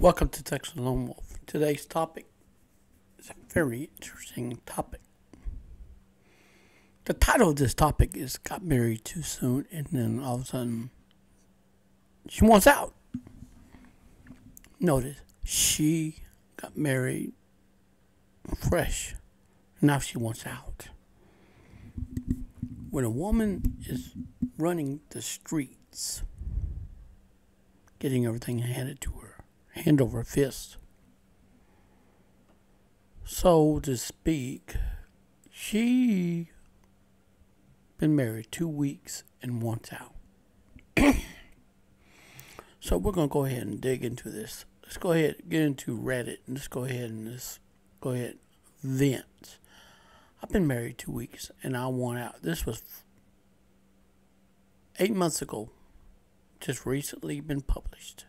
Welcome to Texas Lone Wolf. Today's topic is a very interesting topic. The title of this topic is Got Married Too Soon, and then all of a sudden she wants out. Notice, she got married fresh. Now she wants out. When a woman is running the streets, getting everything handed to her, hand over fist, so to speak, she been married 2 weeks and wants out. So we're going to go ahead and dig into this. Let's go ahead and get into Reddit and let's go ahead and vent. I've been married 2 weeks and I want out. This was 8 months ago. Just recently been published.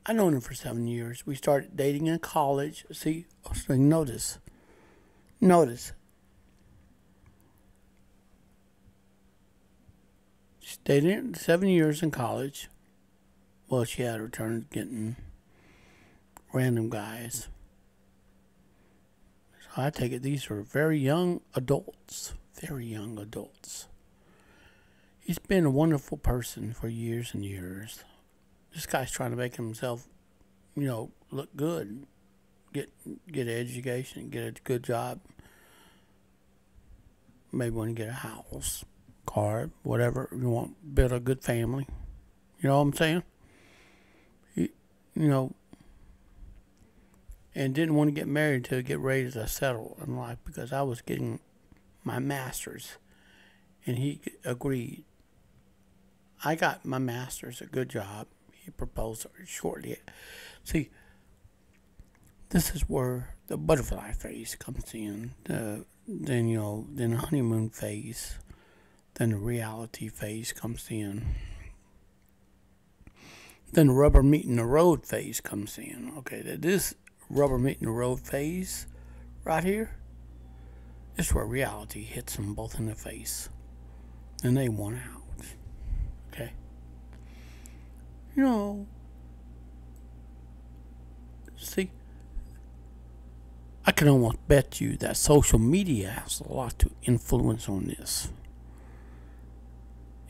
I known him for 7 years. We started dating in college. See, so notice. She dated 7 years in college. Well, she had her turn getting random guys. So I take it these are very young adults. Very young adults. He's been a wonderful person for years and years. This guy's trying to make himself, look good. Get an education, get a good job. Maybe want to get a house, car, whatever you want, build a good family. You know what I'm saying? And didn't want to get married to get ready to settle in life because I was getting my master's. And he agreed. I got my master's, a good job. He proposed shortly. See, this is where the butterfly phase comes in. Then the honeymoon phase. Then the reality phase comes in. Then the rubber meeting the road phase comes in. Okay, this rubber meeting the road phase right here is where reality hits them both in the face. And they want out. Okay? See, I can almost bet you that social media has a lot to influence on this.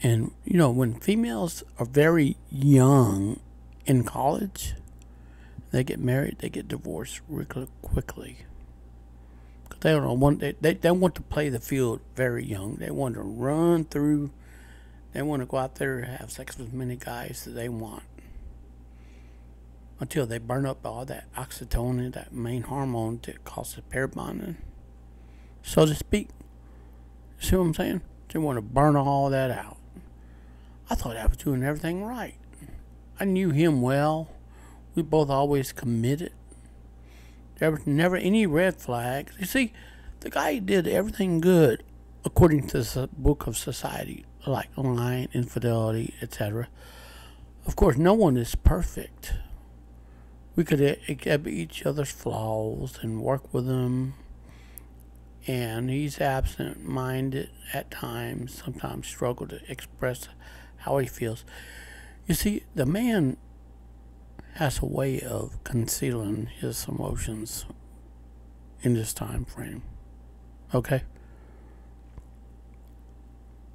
And, when females are very young in college, they get married, they get divorced really quickly. Because they don't want, they want to play the field very young. They want to run through, they want to go out there and have sex with as many guys that they want. Until they burn up all that oxytocin, that main hormone that causes pair bonding, so to speak. See what I'm saying? They want to burn all that out. I thought I was doing everything right. I knew him well. We both always committed. There was never any red flags. You see, the guy did everything good according to the book of society, like lying, infidelity, etc. Of course, no one is perfect. We could accept each other's flaws and work with them. And he's absent-minded at times, sometimes struggle to express how he feels. You see, the man has a way of concealing his emotions in this time frame. Okay?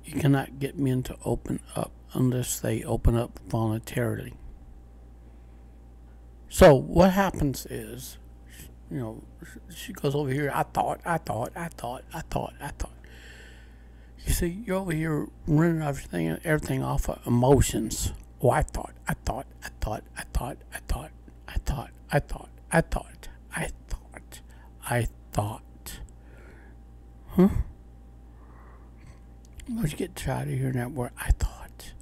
You cannot get men to open up unless they open up voluntarily. So what happens is, she goes over here, I thought. You see, you're over here running everything off of emotions. Oh, I thought. Huh? Let's get tired of hearing that word, I thought.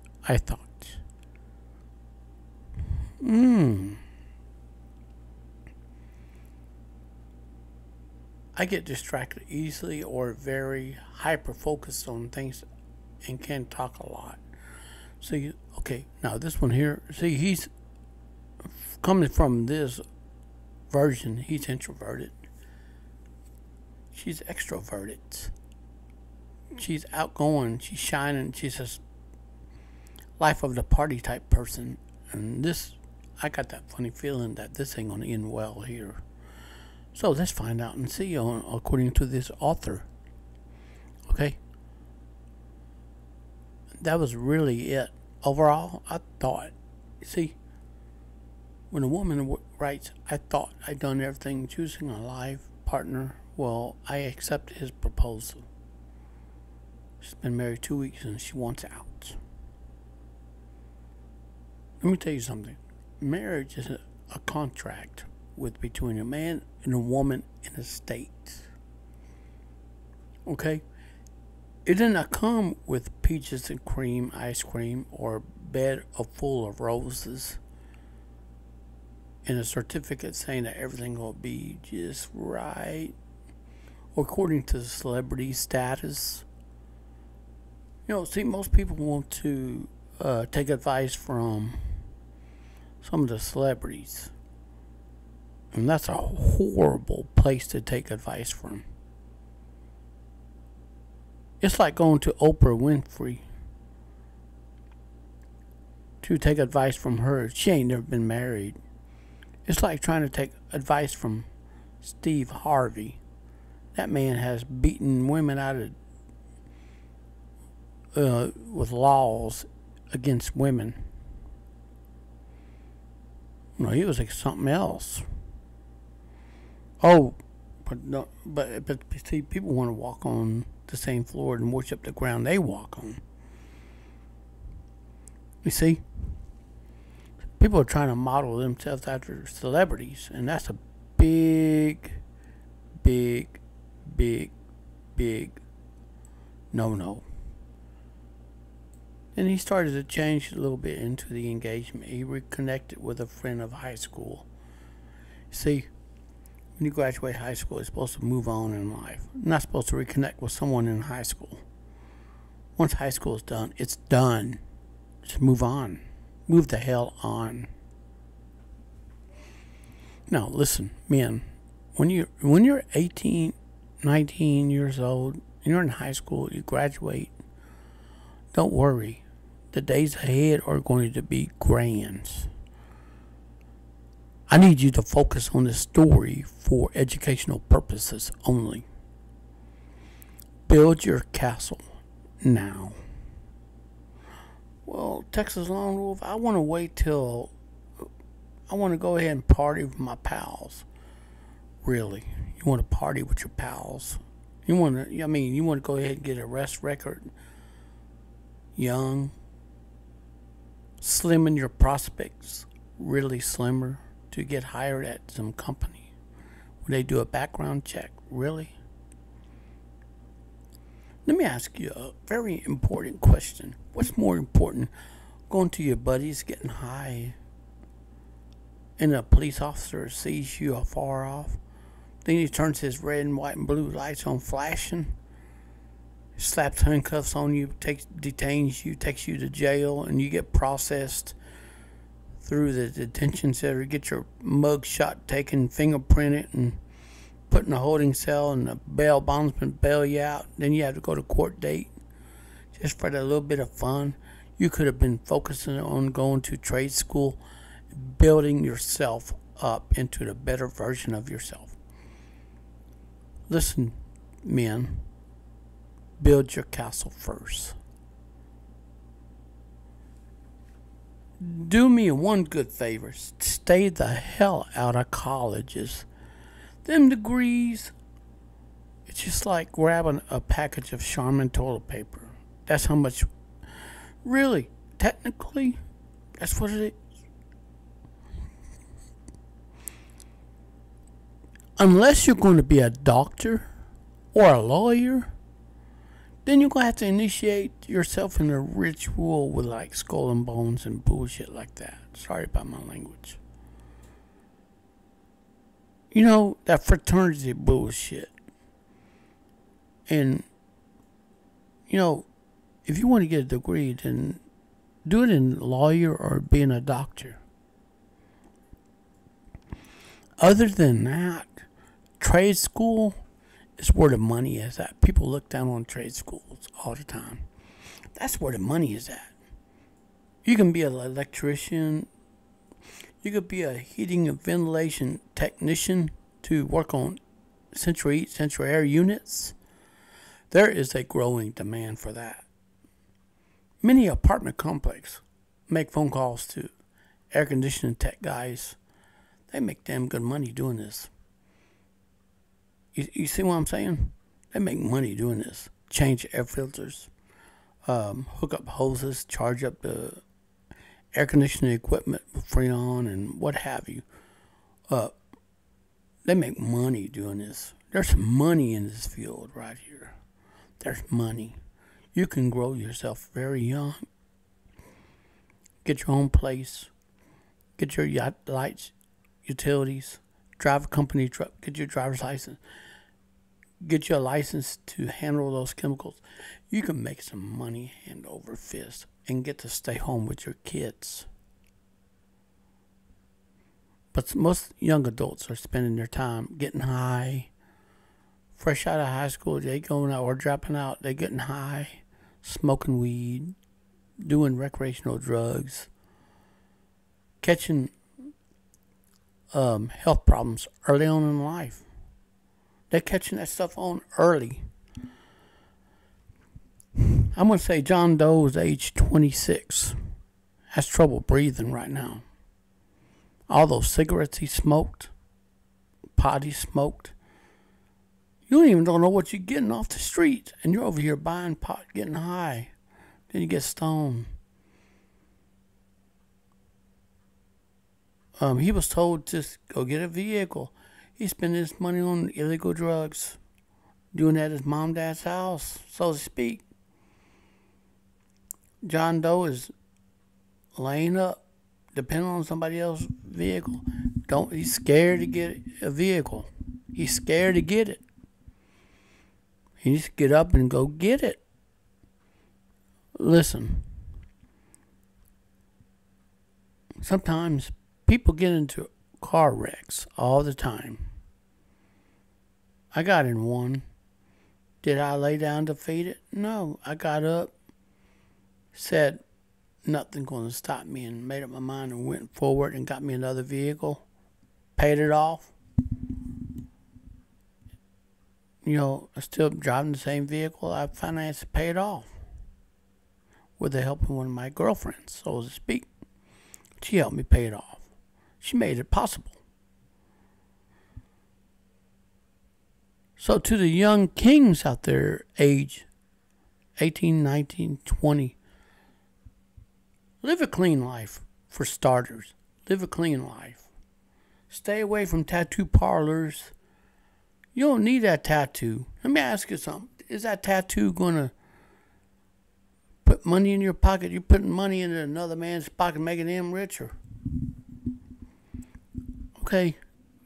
I get distracted easily or very hyper-focused on things and can talk a lot. See, okay, now this one here, see, he's coming from this version, he's introverted. She's extroverted. She's outgoing, she's shining, she's a life of the party type person. And this I got that funny feeling that this ain't gonna end well here. So let's find out and see according to this author. Okay. That was really it. Overall, I thought, see, when a woman writes, I thought I'd done everything choosing a life partner, well, I accepted his proposal. She's been married 2 weeks and she wants out. Let me tell you something. Marriage is a contract between a man and a woman in a state. Okay? It did not come with peaches and cream ice cream or a bed full of roses and a certificate saying that everything will be just right according to the celebrity status. See, most people want to take advice from some of the celebrities. And that's a horrible place to take advice from. It's like going to Oprah Winfrey to take advice from her. She ain't never been married. It's like trying to take advice from Steve Harvey. That man has beaten women out of with laws against women. He was like something else. Oh, but see, people want to walk on the same floor and worship the ground they walk on. You see, people are trying to model themselves after celebrities, and that's a big no. And he started to change a little bit into the engagement. He reconnected with a friend of high school. See, when you graduate high school, you're supposed to move on in life. You're not supposed to reconnect with someone in high school. Once high school is done, it's done. Just move on. Move the hell on. Now, listen, men. When you're 18, 19 years old, you're in high school, you graduate, don't worry. The days ahead are going to be grand. I need you to focus on this story for educational purposes only. Build your castle now. Well, Texas Lone Wolf, I want to wait till I want to go ahead and party with my pals. Really? You want to party with your pals? You want to go ahead and get a arrest record. Young. Slimming your prospects. Really slimmer. To get hired at some company where they do a background check. Really? Let me ask you a very important question. What's more important, going to your buddies, getting high, and a police officer sees you afar off? Then he turns his red and white and blue lights on flashing, slaps handcuffs on you, detains you, takes you to jail, and you get processed through the detention center, get your mug shot taken, fingerprinted, and put in a holding cell, and the bail bondsman bail you out. Then you have to go to court date just for that little bit of fun. You could have been focusing on going to trade school, building yourself up into the better version of yourself. Listen, men, build your castle first. Do me one good favor. Stay the hell out of colleges. Them degrees, it's just like grabbing a package of Charmin toilet paper. That's how much, really, technically, that's what it is. Unless you're going to be a doctor or a lawyer, then you're going to have to initiate yourself in a ritual with like skull and bones and bullshit like that. Sorry about my language. That fraternity bullshit. And, if you want to get a degree, then do it in lawyer or being a doctor. Other than that, trade school is where the money is at. People look down on trade schools all the time. That's where the money is at. You can be an electrician. You could be a heating and ventilation technician to work on central heat, central air units. There is a growing demand for that. Many apartment complexes make phone calls to air conditioning tech guys. They make damn good money doing this. You see what I'm saying? They make money doing this. Change air filters, hook up hoses, charge up the air conditioning equipment with Freon and what have you. They make money doing this. There's money in this field right here. There's money. You can grow yourself very young. Get your own place. Get your yacht lights, utilities. Drive a company truck. Get your driver's license. Get your license to handle those chemicals. You can make some money hand over fist and get to stay home with your kids. But most young adults are spending their time getting high. Fresh out of high school, they going out or dropping out. They getting high, smoking weed, doing recreational drugs, catching health problems early on in life. They're catching that stuff on early. I'm going to say John Doe is age 26. Has trouble breathing right now. All those cigarettes he smoked, pot he smoked. You don't even know what you're getting off the street. And you're over here buying pot, getting high. Then you get stoned. He was told to go get a vehicle. He spent his money on illegal drugs. Doing that at his mom and dad's house, so to speak. John Doe is laying up, depending on somebody else's vehicle. He's scared to get a vehicle. He's scared to get it. He needs to get up and go get it. Listen. Sometimes people get into car wrecks all the time. I got in one. Did I lay down defeated? No. I got up, said nothing going to stop me, and made up my mind and went forward and got me another vehicle, paid it off. You know, I'm still driving the same vehicle. I financed to pay it off with the help of one of my girlfriends, so to speak. She helped me pay it off. She made it possible. So to the young kings out there, age 18, 19, 20, live a clean life for starters. Live a clean life. Stay away from tattoo parlors. You don't need that tattoo. Let me ask you something. Is that tattoo going to put money in your pocket? You're putting money into another man's pocket, making him richer. Okay,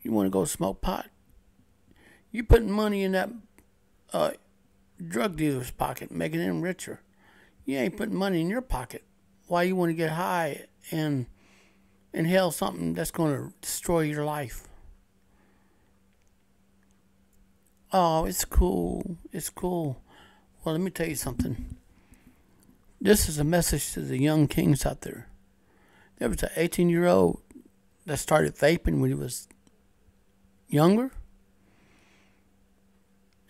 you want to go smoke pot? You're putting money in that drug dealer's pocket, making him richer. You ain't putting money in your pocket. Why you want to get high and inhale something that's going to destroy your life? Oh, it's cool. It's cool. Well, let me tell you something. This is a message to the young kings out there. There was an 18-year-old that started vaping when he was younger.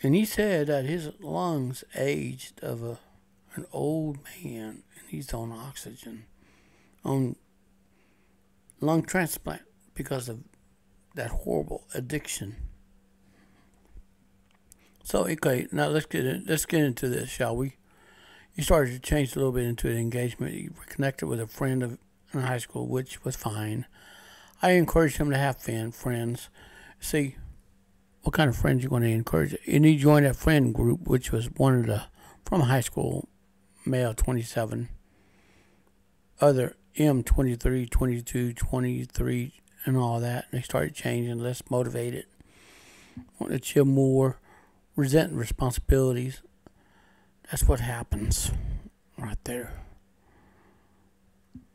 And he said that his lungs aged of an old man, and he's on oxygen, on lung transplant because of that horrible addiction. So, okay, now let's get into this, shall we? He started to change a little bit into the engagement. He reconnected with a friend in high school, which was fine. I encouraged him to have friends. See, what kind of friends you want to encourage? And he joined that friend group, which was one of the, from high school, male 27, other M 23, 22, 23, and all that. And they started changing, less motivated, wanted to chill more, resenting responsibilities. That's what happens right there.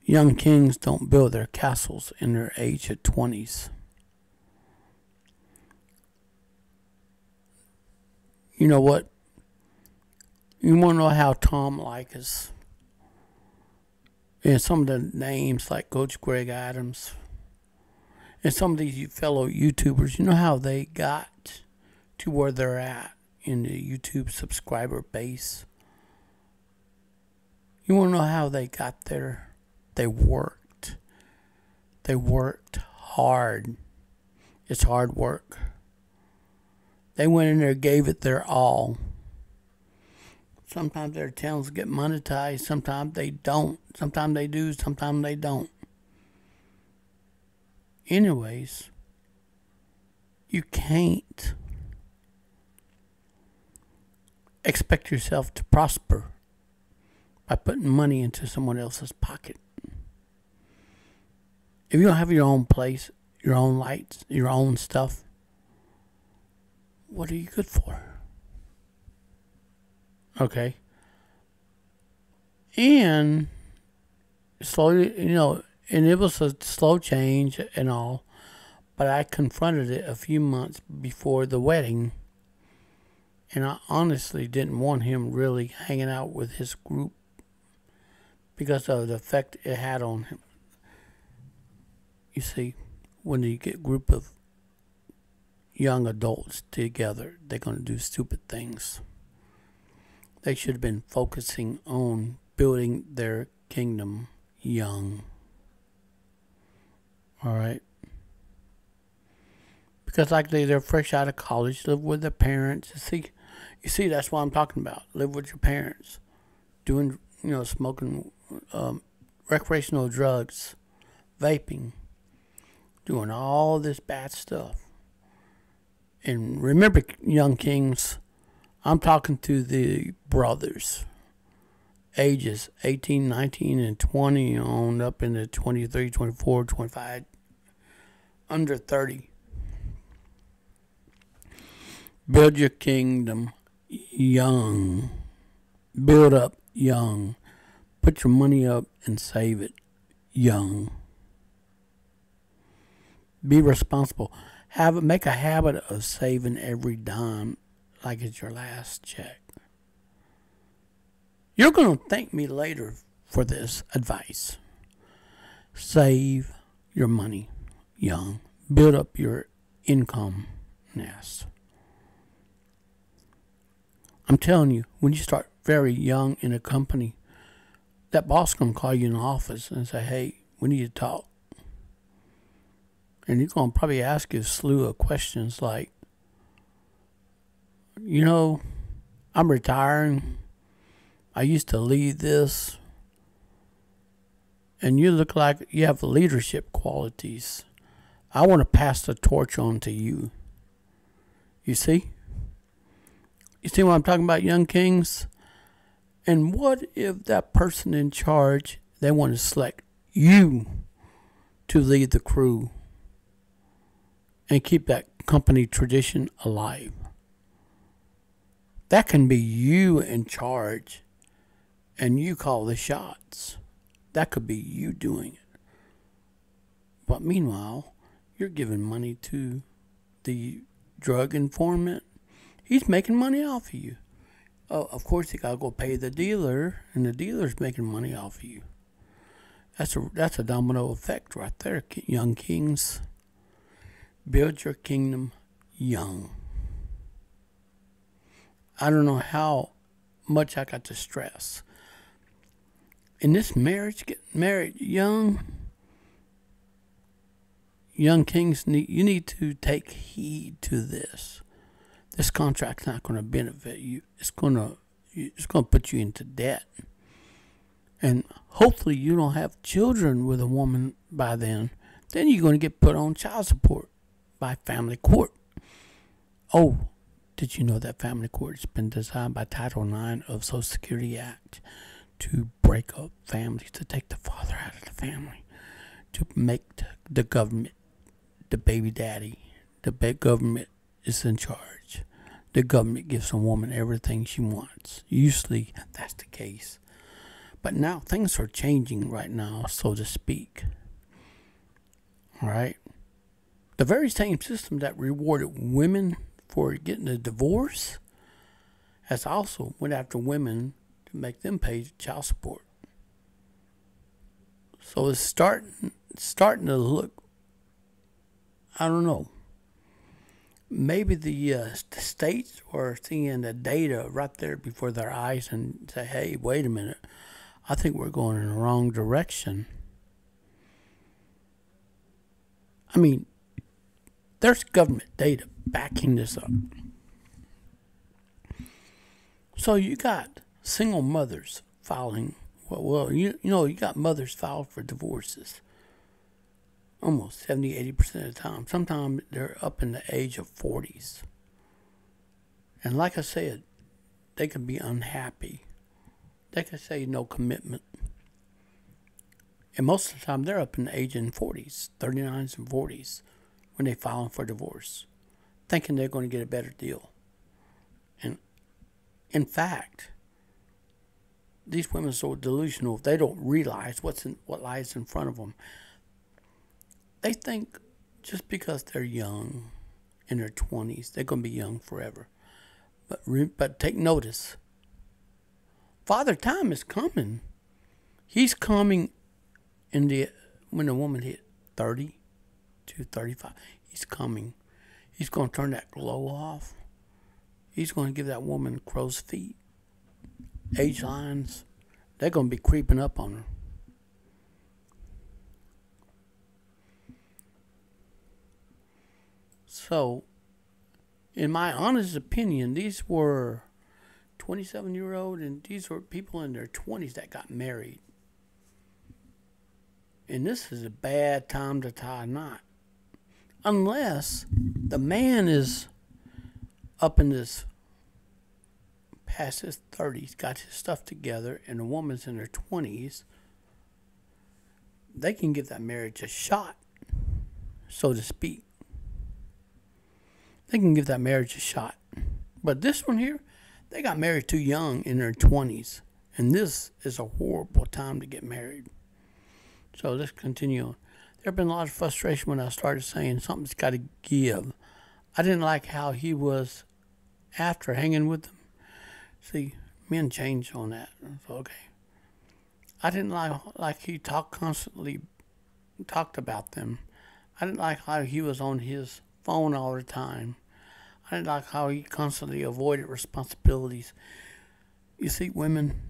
Young kings don't build their castles in their age of 20s. You know what? You want to know how Tom Likas and some of the names like Coach Greg Adams, And some of these fellow YouTubers, you know how they got to where they're at in the YouTube subscriber base? You want to know how they got there? They worked. They worked hard. It's hard work. They went in there, gave it their all. Sometimes their channels get monetized. Sometimes they don't. Sometimes they do. Sometimes they don't. Anyways, you can't expect yourself to prosper by putting money into someone else's pocket. If you don't have your own place, your own lights, your own stuff, what are you good for? Okay. And slowly, and it was a slow change and all, but I confronted it a few months before the wedding, and I honestly didn't want him really hanging out with his group because of the effect it had on him. You see, when you get a group of young adults together, they're going to do stupid things. They should have been focusing on building their kingdom young. All right? Because like they're fresh out of college, live with their parents. You see, that's what I'm talking about. Live with your parents. Doing, smoking recreational drugs, vaping, doing all this bad stuff. And remember, young kings, I'm talking to the brothers, ages 18, 19, and 20 on up into 23, 24, 25, under 30. Build your kingdom young. Build up young. Put your money up and save it young. Be responsible. Make a habit of saving every dime like it's your last check. You're going to thank me later for this advice. Save your money young. Build up your income nest. I'm telling you, when you start very young in a company, that boss going to call you in the office and say, hey, we need to talk. And he's going to probably ask you a slew of questions like, I'm retiring. I used to lead this. And you look like you have leadership qualities. I want to pass the torch on to you. You see? You see what I'm talking about, young kings? And what if that person in charge, they want to select you to lead the crew and keep that company tradition alive? That can be you in charge and you call the shots. That could be you doing it. But meanwhile, you're giving money to the drug informant. He's making money off of you. Oh, of course, you got to go pay the dealer, and the dealer's making money off of you. That's a domino effect right there, young kings. Build your kingdom young. I don't know how much I got to stress. In this marriage, get married young kings, you need to take heed to this. This contract's not going to benefit you. It's going to put you into debt. And hopefully you don't have children with a woman by then. Then you're going to get put on child support by family court. Oh, did you know that family court has been designed by Title IX of Social Security Act to break up families, to take the father out of the family, to make the government the baby daddy. The government is in charge. The government gives a woman everything she wants. Usually that's the case. But now things are changing right now, so to speak. All right? The very same system that rewarded women for getting a divorce has also went after women to make them pay child support. So it's starting to look I don't know. Maybe the states are seeing the data right there before their eyes and say, hey, wait a minute. I think we're going in the wrong direction. I mean, there's government data backing this up. So you got single mothers filing. You got mothers filed for divorces almost 70-80% of the time. Sometimes they're up in the age of 40s. And like I said, they can be unhappy. They can say no commitment. And most of the time they're up in the age in 40s, 39s and 40s, when they're filing for divorce, thinking they're going to get a better deal. And in fact, these women are so delusional, they don't realize what lies in front of them. They think just because they're young, in their 20s, they're going to be young forever. But take notice. Father Time is coming. He's coming when the woman hit 30 to 35. He's coming. He's going to turn that glow off. He's going to give that woman crow's feet. Age lines. They're going to be creeping up on her. So, in my honest opinion, these were 27-year-old and these were people in their 20s that got married. And this is a bad time to tie a knot. Unless the man is up in this past his 30s, got his stuff together, and the woman's in her 20s, they can give that marriage a shot, so to speak. They can give that marriage a shot. But this one here, they got married too young in their 20s. And this is a horrible time to get married. So let's continue on. There have been a lot of frustration when I started saying something's got to give. I didn't like how he was after hanging with them. See, men change on that. So, okay. I didn't like he constantly talked about them. I didn't like how he was on his phone all the time. I didn't like how he constantly avoided responsibilities. You see, women,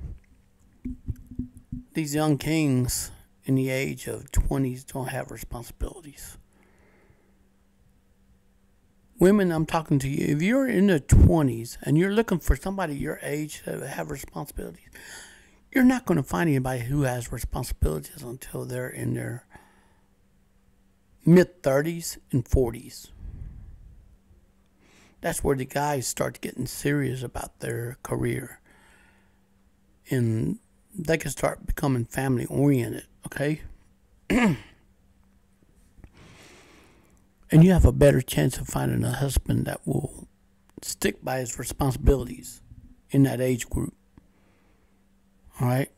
these young kings in the age of 20s don't have responsibilities. Women, I'm talking to you. If you're in the 20s and you're looking for somebody your age to have responsibilities, you're not going to find anybody who has responsibilities until they're in their mid-30s and 40s. That's where the guys start getting serious about their career. And they can start becoming family-oriented, okay? And you have a better chance of finding a husband that will stick by his responsibilities in that age group. All right?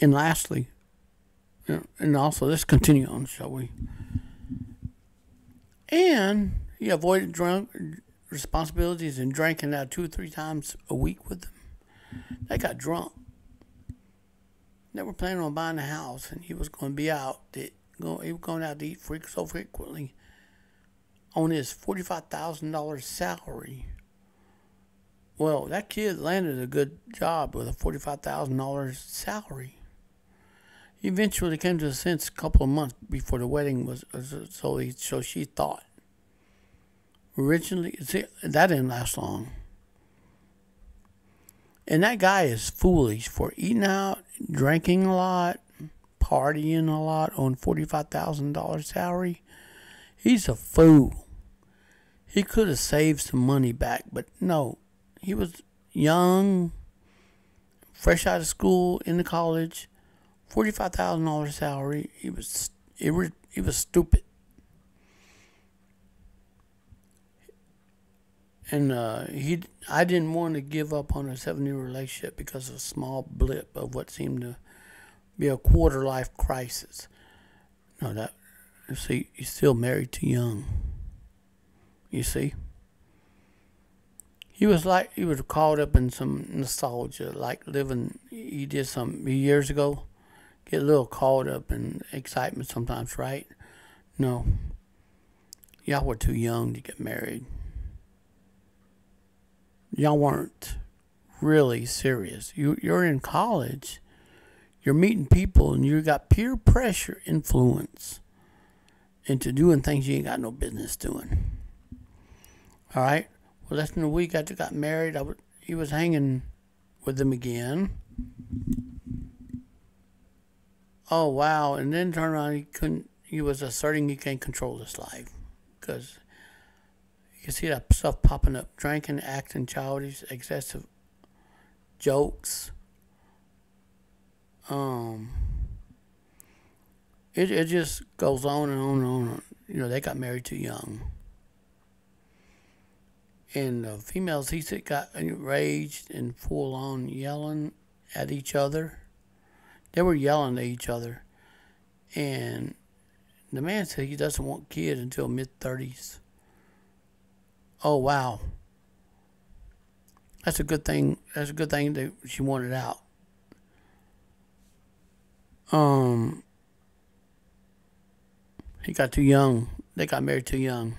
And lastly, and also, let's continue on, shall we? And he avoided drunk responsibilities and drinking out 2 or 3 times a week with them. They got drunk. They were planning on buying a house, and he was going to be out. He was going out to eat so frequently on his $45,000 salary. Well, that kid landed a good job with a $45,000 salary. He eventually came to a sense a couple of months before the wedding was, so she thought. Originally, see, that didn't last long. And that guy is foolish for eating out, drinking a lot, partying a lot on $45,000 salary. He's a fool. He could have saved some money back, but no. He was young, fresh out of school, into college, $45,000 salary. He was stupid. And I didn't want to give up on a 7-year relationship because of a small blip of what seemed to be a quarter-life crisis. No, see, he's still married too young. You see? He was caught up in some nostalgia, like living, he did some years ago. Get a little caught up in excitement sometimes, right? No. Y'all were too young to get married. Y'all weren't really serious. You're in college. You're meeting people, and you got peer pressure influence into doing things you ain't got no business doing. All right? Well, less than a week after got married, he was hanging with them again. Oh, wow. And then turned around, he was asserting he can't control his life. Because you see that stuff popping up. Drinking, acting childish, excessive jokes. It just goes on and on and on. You know, they got married too young. And the females, he said, got enraged and full on yelling at each other. They were yelling at each other. And the man said he doesn't want kids until mid-30s. Oh, wow. That's a good thing. That's a good thing that she wanted out. He got too young. They got married too young.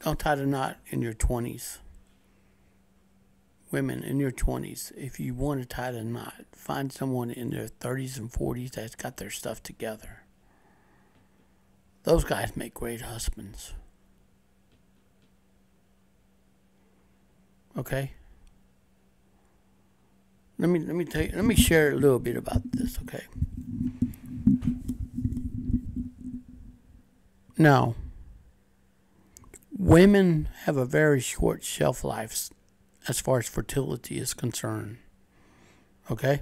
Don't tie the knot in your 20s. Women in your 20s, if you want to tie the knot, find someone in their 30s and 40s that's got their stuff together. Those guys make great husbands. Okay? Let me share a little bit about this, okay? Now, women have a very short shelf life as far as fertility is concerned. Okay?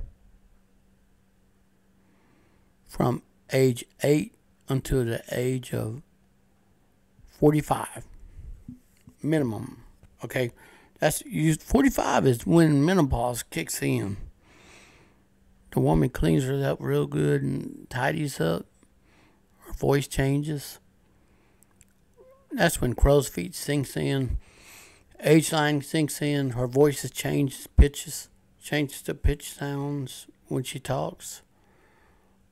From age 8 until the age of 45. Minimum. Okay? 45 is when menopause kicks in. The woman cleans her up real good and tidies up. Her voice changes. That's when crow's feet sinks in. Age line sinks in. Her voice changes to pitch sounds when she talks.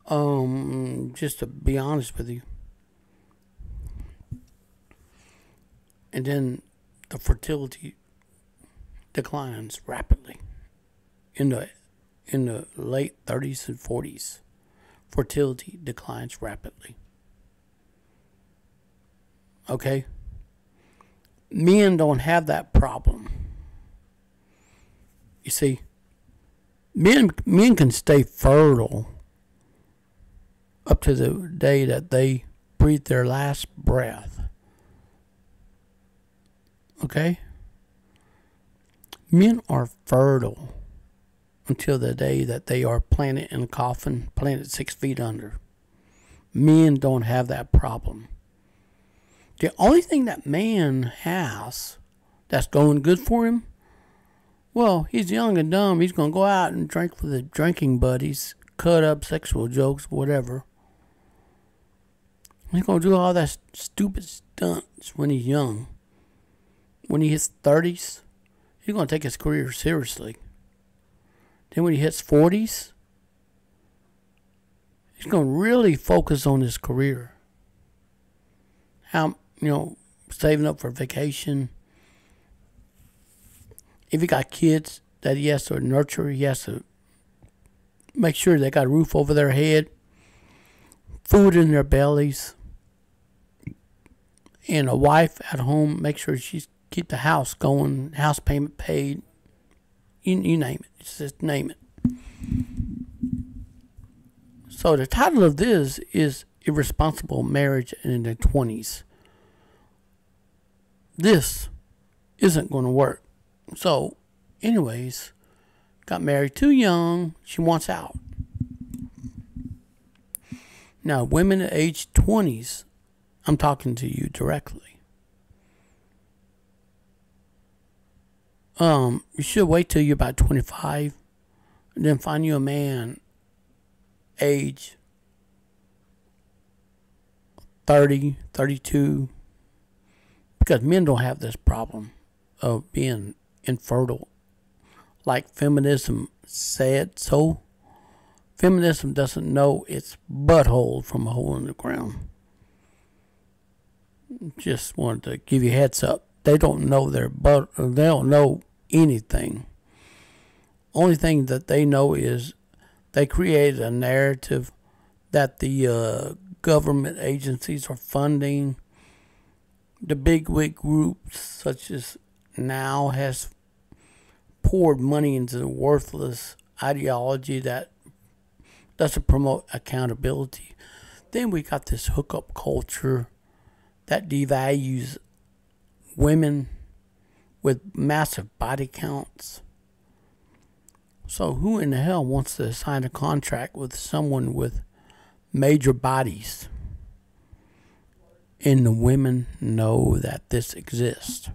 Just to be honest with you. And then the fertility declines rapidly in the late 30s and 40s. Fertility declines rapidly. Okay? Men don't have that problem. You see, men can stay fertile up to the day that they breathe their last breath. Okay? Men are fertile until the day that they are planted in a coffin, planted 6 feet under. Men don't have that problem. The only thing that man has that's going good for him, well, he's young and dumb. He's going to go out and drink with his drinking buddies, cut up sexual jokes, whatever. He's going to do all that stupid stunts when he's young. When he hits 30s, he's going to take his career seriously. Then when he hits 40s, he's going to really focus on his career. Saving up for vacation. If he got kids that he has to nurture, he has to make sure they got a roof over their head, food in their bellies, and a wife at home, make sure she's keep the house going, house payment paid. You name it. Just name it. So the title of this is Irresponsible Marriage in the 20s. This isn't going to work. So, anyways, got married too young. She wants out. Now, women at age 20s, I'm talking to you directly. You should wait till you're about 25 and then find you a man age 30, 32, because men don't have this problem of being infertile like feminism said so. Feminism doesn't know its butthole from a hole in the ground. Just wanted to give you a heads up. They don't know their butt. They don't know anything. Only thing that they know is they created a narrative that the government agencies are funding. The bigwig groups such as Now has poured money into the worthless ideology that doesn't promote accountability. Then we got this hookup culture that devalues women with massive body counts. So who in the hell wants to sign a contract with someone with major bodies? And the women know that this exists.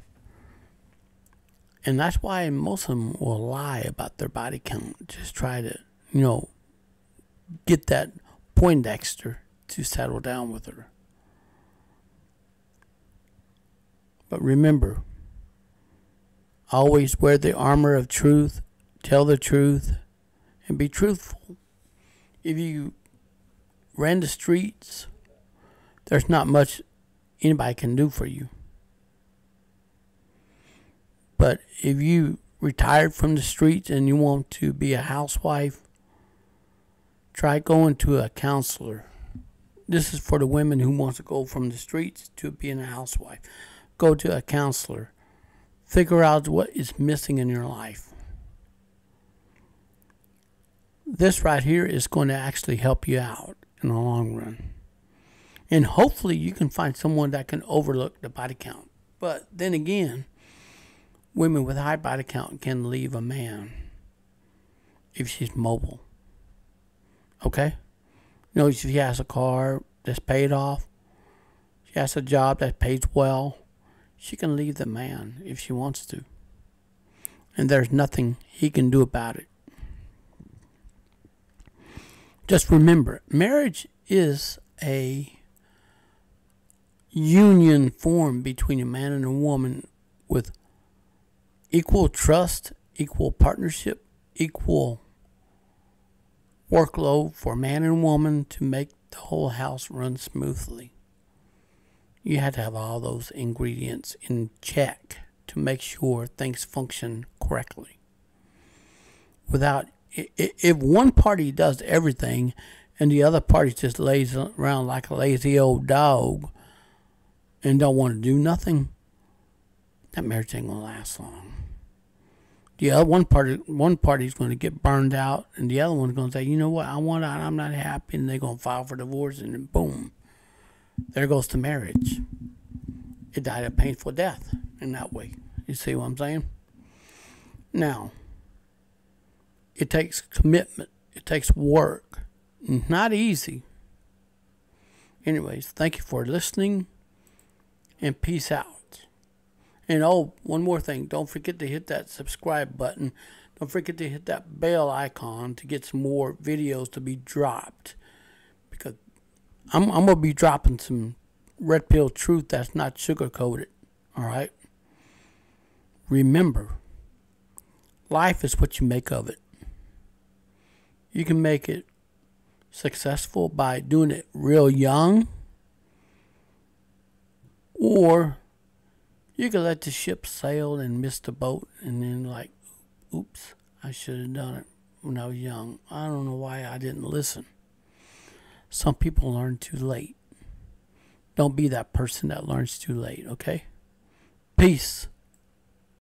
And that's why most of them will lie about their body count. Just try to, get that Poindexter to settle down with her. But remember, always wear the armor of truth, tell the truth, and be truthful. If you ran the streets, there's not much anybody can do for you. But if you retired from the streets and you want to be a housewife, try going to a counselor. This is for the women who wants to go from the streets to being a housewife. Go to a counselor. Figure out what is missing in your life. This right here is going to actually help you out in the long run. And hopefully you can find someone that can overlook the body count. But then again, women with high body count can leave a man if she's mobile. Okay? If she has a car that's paid off, she has a job that pays well, she can leave the man if she wants to. And there's nothing he can do about it. Just remember, marriage is a union formed between a man and a woman with equal trust, equal partnership, equal workload for man and woman to make the whole house run smoothly. You have to have all those ingredients in check to make sure things function correctly. If one party does everything and the other party just lays around like a lazy old dog and don't want to do nothing, that marriage ain't gonna last long. The other one party's going to get burned out, and the other one's going to say, you know what, I want out, I'm not happy, and they're going to file for divorce, and then boom, there goes the marriage. It died a painful death in that way. You see what I'm saying? Now, it takes commitment. It takes work. Not easy. Anyways, thank you for listening, and peace out. And one more thing. Don't forget to hit that subscribe button. Don't forget to hit that bell icon to get some more videos to be dropped. Because I'm going to be dropping some red pill truth that's not sugar coated. Alright? Remember, life is what you make of it. You can make it successful by doing it real young. Or you could let the ship sail and miss the boat and then oops, I should have done it when I was young. I don't know why I didn't listen. Some people learn too late. Don't be that person that learns too late, okay? Peace.